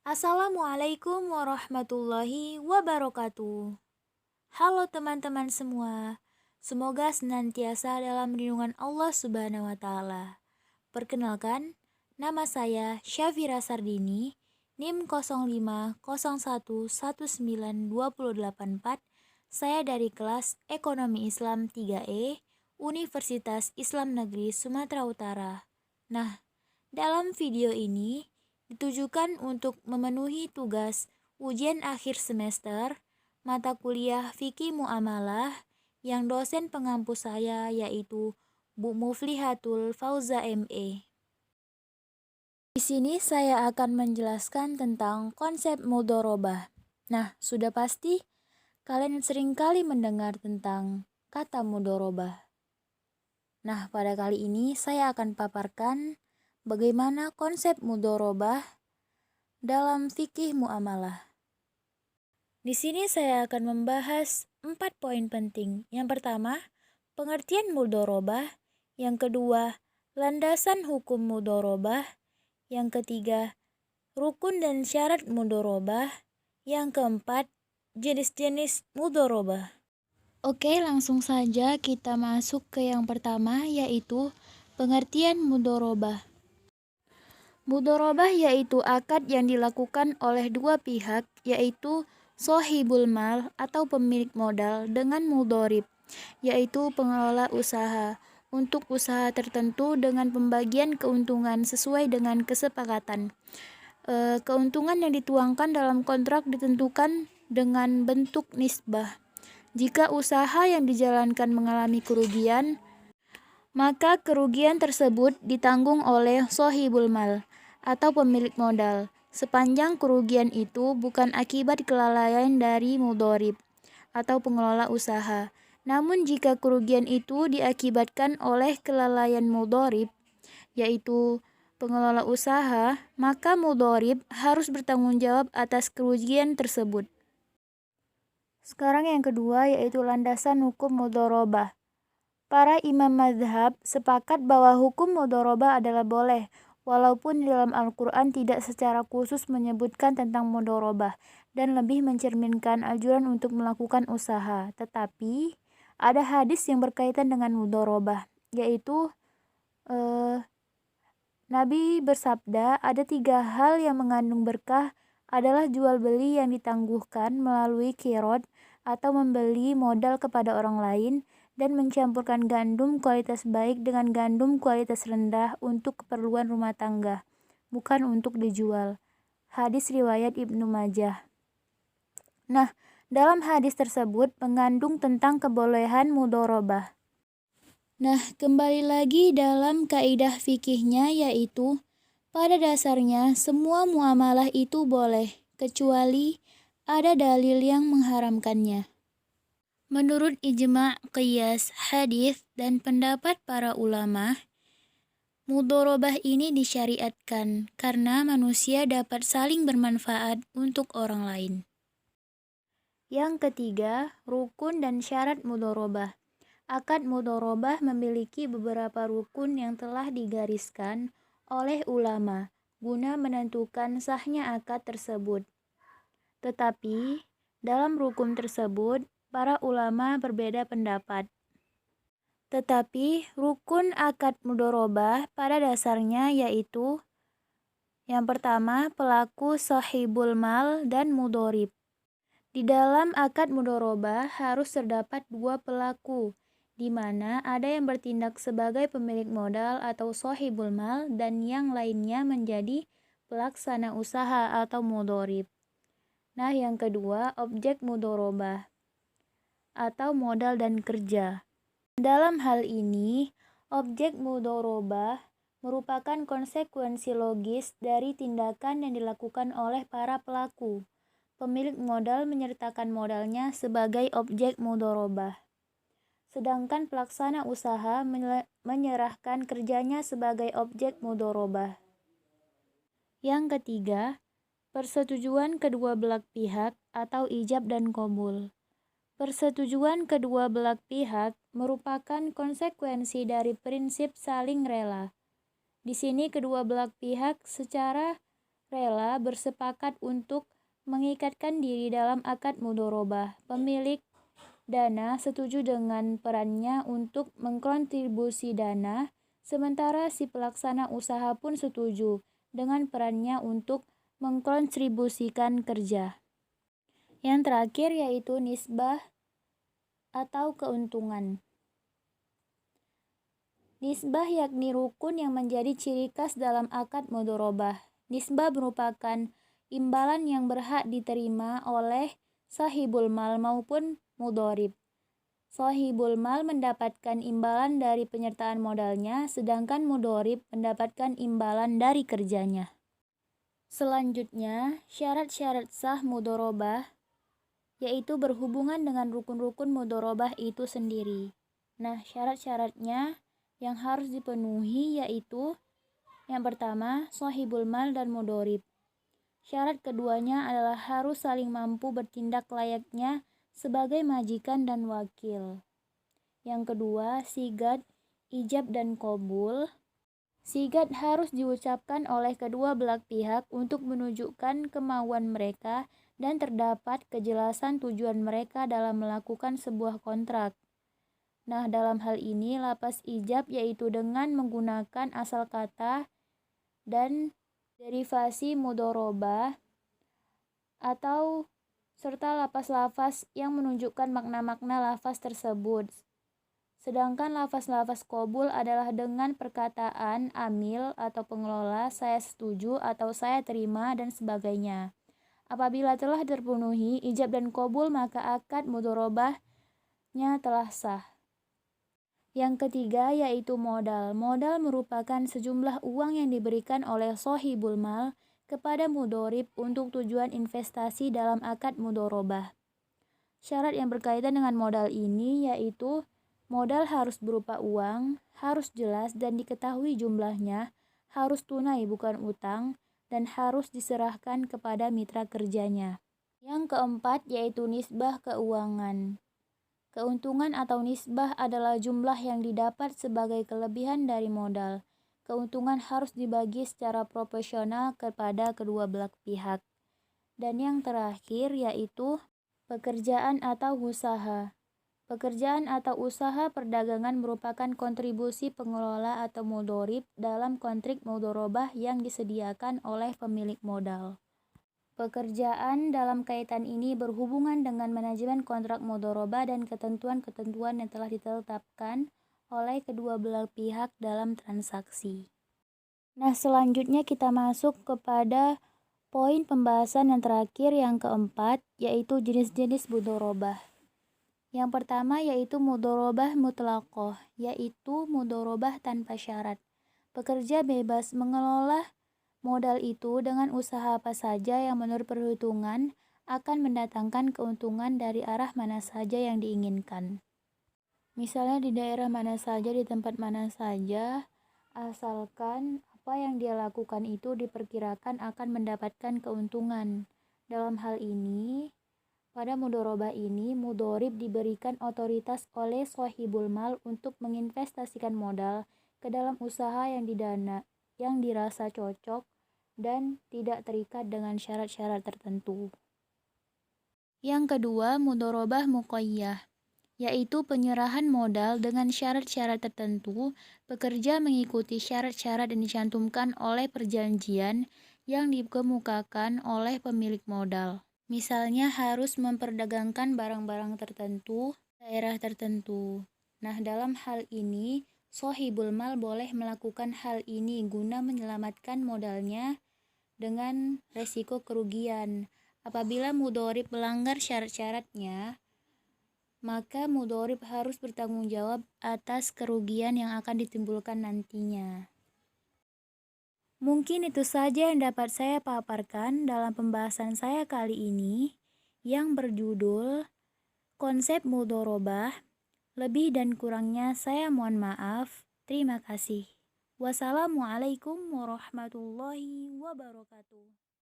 Assalamualaikum warahmatullahi wabarakatuh. Halo teman-teman semua. Semoga senantiasa dalam lindungan Allah Subhanahu wa taala. Perkenalkan, nama saya Syafira Sardini, NIM 0501192084. Saya dari kelas Ekonomi Islam 3E, Universitas Islam Negeri Sumatera Utara. Nah, dalam video ini ditujukan untuk memenuhi tugas ujian akhir semester mata kuliah Fikih Muamalah yang dosen pengampu saya yaitu Bu Muflihatul Fauza ME. Di sini saya akan menjelaskan tentang konsep mudharabah. Nah, sudah pasti kalian seringkali mendengar tentang kata mudharabah. Nah, pada kali ini saya akan paparkan bagaimana konsep mudharabah dalam fikih muamalah. Di sini saya akan membahas 4 poin penting. Yang pertama, pengertian mudharabah. Yang kedua, landasan hukum mudharabah. Yang ketiga, rukun dan syarat mudharabah. Yang keempat, jenis-jenis mudharabah. Oke, langsung saja kita masuk ke yang pertama, yaitu pengertian mudharabah. Mudharabah yaitu akad yang dilakukan oleh dua pihak, yaitu shahibul mal atau pemilik modal dengan mudharib, yaitu pengelola usaha, untuk usaha tertentu dengan pembagian keuntungan sesuai dengan kesepakatan. Keuntungan yang dituangkan dalam kontrak ditentukan dengan bentuk nisbah. Jika usaha yang dijalankan mengalami kerugian, maka kerugian tersebut ditanggung oleh shahibul mal atau pemilik modal, sepanjang kerugian itu bukan akibat kelalaian dari mudharib atau pengelola usaha. Namun jika kerugian itu diakibatkan oleh kelalaian mudharib, yaitu pengelola usaha, maka mudharib harus bertanggung jawab atas kerugian tersebut. Sekarang yang kedua, yaitu landasan hukum mudharabah. Para imam mazhab sepakat bahwa hukum mudharabah adalah boleh, walaupun di dalam Al-Quran tidak secara khusus menyebutkan tentang mudharabah dan lebih mencerminkan anjuran untuk melakukan usaha. Tetapi ada hadis yang berkaitan dengan mudharabah, yaitu Nabi bersabda, ada 3 hal yang mengandung berkah adalah jual beli yang ditangguhkan melalui qirad atau membeli modal kepada orang lain, dan mencampurkan gandum kualitas baik dengan gandum kualitas rendah untuk keperluan rumah tangga, bukan untuk dijual. Hadis riwayat Ibnu Majah. Nah, dalam hadis tersebut mengandung tentang kebolehan mudharabah. Nah, kembali lagi dalam kaidah fikihnya, yaitu pada dasarnya semua muamalah itu boleh, kecuali ada dalil yang mengharamkannya. Menurut ijma', qiyas, hadis, dan pendapat para ulama, mudharabah ini disyariatkan karena manusia dapat saling bermanfaat untuk orang lain. Yang ketiga, rukun dan syarat mudharabah. Akad mudharabah memiliki beberapa rukun yang telah digariskan oleh ulama guna menentukan sahnya akad tersebut. Tetapi, dalam rukun tersebut, para ulama berbeda pendapat. Tetapi rukun akad mudharabah pada dasarnya yaitu yang pertama, pelaku shahibul mal dan mudharib. Di dalam akad mudharabah harus terdapat 2 pelaku, di mana ada yang bertindak sebagai pemilik modal atau shahibul mal dan yang lainnya menjadi pelaksana usaha atau mudharib. Nah, yang kedua, objek mudharabah atau modal dan kerja. Dalam hal ini, objek mudharabah merupakan konsekuensi logis dari tindakan yang dilakukan oleh para pelaku. Pemilik modal menyertakan modalnya sebagai objek mudharabah, sedangkan pelaksana usaha menyerahkan kerjanya sebagai objek mudharabah. Yang ketiga, persetujuan kedua belah pihak atau ijab dan qabul. Persetujuan kedua belah pihak merupakan konsekuensi dari prinsip saling rela. Di sini kedua belah pihak secara rela bersepakat untuk mengikatkan diri dalam akad mudharabah. Pemilik dana setuju dengan perannya untuk mengkontribusi dana, sementara si pelaksana usaha pun setuju dengan perannya untuk mengkontribusikan kerja. Yang terakhir yaitu nisbah atau keuntungan. Nisbah yakni rukun yang menjadi ciri khas dalam akad mudharabah. Nisbah merupakan imbalan yang berhak diterima oleh sahibul mal maupun mudharib. Sahibul mal mendapatkan imbalan dari penyertaan modalnya, sedangkan mudharib mendapatkan imbalan dari kerjanya. Selanjutnya, syarat-syarat sah mudharabah yaitu berhubungan dengan rukun-rukun mudharabah itu sendiri. Nah, syarat-syaratnya yang harus dipenuhi yaitu yang pertama, sahibul mal dan mudharib. Syarat keduanya adalah harus saling mampu bertindak layaknya sebagai majikan dan wakil. Yang kedua, sigat, ijab dan qabul. Sigat harus diucapkan oleh kedua belah pihak untuk menunjukkan kemauan mereka dan terdapat kejelasan tujuan mereka dalam melakukan sebuah kontrak. Nah, dalam hal ini lafaz ijab yaitu dengan menggunakan asal kata dan derivasi mudharabah atau serta lafaz-lafaz yang menunjukkan makna-makna lafaz tersebut. Sedangkan lafaz-lafaz qabul adalah dengan perkataan amil atau pengelola, saya setuju atau saya terima dan sebagainya. Apabila telah terpenuhi ijab dan qabul, maka akad mudharabahnya telah sah. Yang ketiga yaitu modal. Modal merupakan sejumlah uang yang diberikan oleh sahibul mal kepada mudharib untuk tujuan investasi dalam akad mudharabah. Syarat yang berkaitan dengan modal ini yaitu modal harus berupa uang, harus jelas dan diketahui jumlahnya, harus tunai bukan utang, dan harus diserahkan kepada mitra kerjanya. Yang keempat yaitu nisbah keuangan. Keuntungan atau nisbah adalah jumlah yang didapat sebagai kelebihan dari modal. Keuntungan harus dibagi secara proporsional kepada kedua belah pihak. Dan yang terakhir yaitu pekerjaan atau usaha. Pekerjaan atau usaha perdagangan merupakan kontribusi pengelola atau mudharib dalam kontrak mudharabah yang disediakan oleh pemilik modal. Pekerjaan dalam kaitan ini berhubungan dengan manajemen kontrak mudharabah dan ketentuan-ketentuan yang telah ditetapkan oleh kedua belah pihak dalam transaksi. Nah, selanjutnya kita masuk kepada poin pembahasan yang terakhir yang keempat, yaitu jenis-jenis mudharabah. Yang pertama yaitu mudharabah mutlaqah, yaitu mudharabah tanpa syarat. Pekerja bebas mengelola modal itu dengan usaha apa saja yang menurut perhitungan akan mendatangkan keuntungan dari arah mana saja yang diinginkan. Misalnya di daerah mana saja, di tempat mana saja, asalkan apa yang dia lakukan itu diperkirakan akan mendapatkan keuntungan. Dalam hal ini, pada mudharabah ini, mudharib diberikan otoritas oleh sahibul mal untuk menginvestasikan modal ke dalam usaha yang dirasa cocok dan tidak terikat dengan syarat-syarat tertentu. Yang kedua, mudharabah muqayyah, yaitu penyerahan modal dengan syarat-syarat tertentu. Pekerja mengikuti syarat-syarat yang dicantumkan oleh perjanjian yang dikemukakan oleh pemilik modal. Misalnya harus memperdagangkan barang-barang tertentu, daerah tertentu. Nah, dalam hal ini, sahibul mal boleh melakukan hal ini guna menyelamatkan modalnya dengan resiko kerugian. Apabila mudharib melanggar syarat-syaratnya, maka mudharib harus bertanggung jawab atas kerugian yang akan ditimbulkan nantinya. Mungkin itu saja yang dapat saya paparkan dalam pembahasan saya kali ini yang berjudul Konsep Mudharabah. Lebih dan kurangnya saya mohon maaf. Terima kasih. Wassalamualaikum warahmatullahi wabarakatuh.